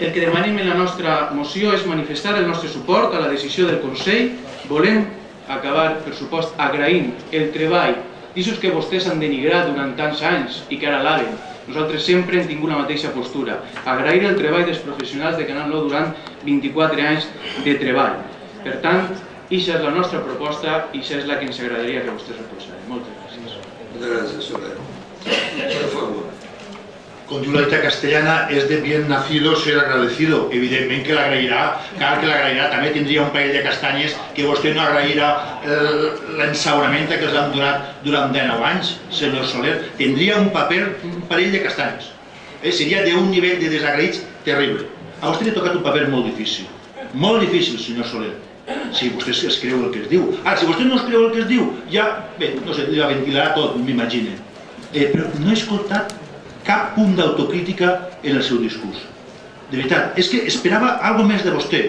El que demanem en la nostra moció és manifestar el nostre suport a la decisió del Consell. Volem acabar, per supost, agraint el treball d'aixòs que vostès han denigrat durant tants anys i que ara alaben. Nosaltres sempre hem tingut la mateixa postura. Agrair el treball dels professionals de Canal 9 durant 24 anys de treball. Per tant, això és la nostra proposta i això és la que ens agradaria que vostès recolzaren. Moltes gràcies. Moltes gràcies, Soler. Per favor. Con Julieta Castellana es de bien nacido ser agradecido. Evidentment que l'agrairà, cal que l'agrairà. També tindria un parell de castanyes que vostè no agrairà l'ensaurament que els han donat durant 19 anys, senyor Soler. Tindria un parell de castanyes. Seria d'un nivell de desagraïts terrible. A vostè li ha tocat un paper molt difícil. Molt difícil, senyor Soler. Si vostè es creu el que es diu. Ara, si vostè no es creu el que es diu, ja, bé, no sé, ja ventilarà tot, m'imagine. Però no he escoltat cap punt d'autocrítica en el seu discurs. De veritat, és que esperava alguna més de vostè.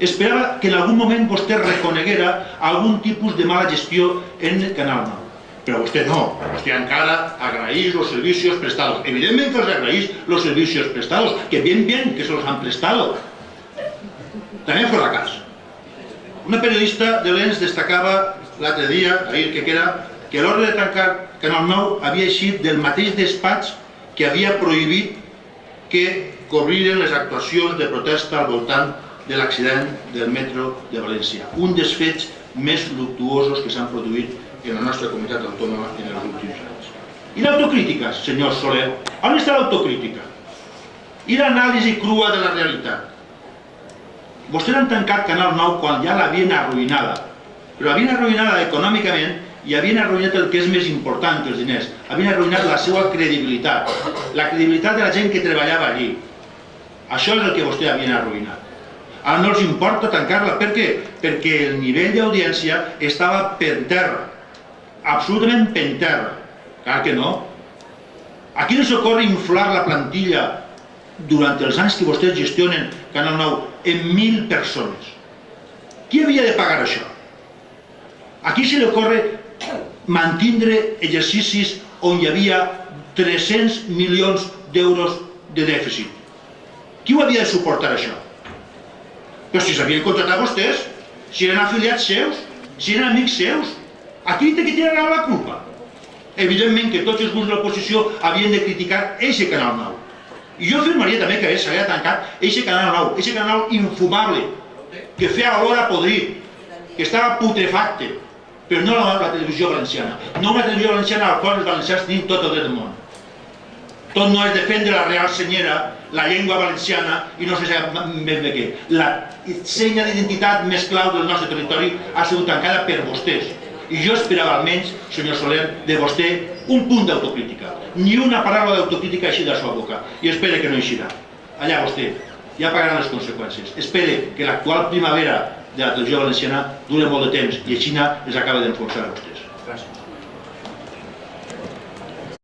Esperava que en algun moment vostè reconeguera algun tipus de mala gestió en Canal 9. Però vostè no. Vostè encara agraeix los servicios prestados. Evidentment que els agraeix los servicios prestados, que bien que se los han prestado. También fue la cas. Una periodista de l'ENS destacava l'altre dia, ahir que era, que a l'hora de tancar Canal 9 havia eixit del mateix despatx que havia prohibit que cobriren les actuacions de protesta al voltant de l'accident del metro de València. Un dels fets més luctuosos que s'han produït en la nostra comunitat autònoma en els últims anys. I l'autocrítica, senyor Soler? On està l'autocrítica? I l'anàlisi crua de la realitat? Vostès han tancat Canal 9 quan ja l'havien arruïnada, però l'havien arruïnada econòmicament i havien arruïnat el que és més important que els diners. Havien arruïnat la seva credibilitat, la credibilitat de la gent que treballava allí. Això és el que vostè havien arruïnat. Ara no els importa tancar-la. Per què? Perquè el nivell d'audiència estava per terra, absolutament per terra. Clar que no. A qui no s'ocorre inflar la plantilla durant els anys que vostès gestionen Canal 9 en 1.000 persones? Qui havia de pagar això? A qui se li ocorre mantindre exercicis on hi havia 300 milions d'euros de dèficit? Qui ho havia de suportar, això? Però si s'havien contratat vostès, si eren afiliats seus, si eren amics seus, a qui té que tirar la culpa? Evidentment que tots els grups de l'oposició havien de criticar eixe Canal 9. I jo afirmaria també que s'havia tancat eixe Canal 9, eixe Canal infumable, que feia olor a podrit, que estava putrefacte, però no la televisió valenciana. No una televisió valenciana al qual els valencians tenim tot el dret del món. Tot no és defendre la Real Senyera, la llengua valenciana i no sé ben bé què. La senya d'identitat més clau del nostre territori ha sigut tancada per vostès. I jo esperava almenys, senyor Soler, de vostè un punt d'autocrítica. Ni una paraula d'autocrítica així de la seva boca. I espere que no eixirà. Allà vostè, ja pagaran les conseqüències. Espere que l'actual primavera de la televisió valenciana dura molt de temps i a Xina els acaba d'enfonsar a vostès. Gràcies.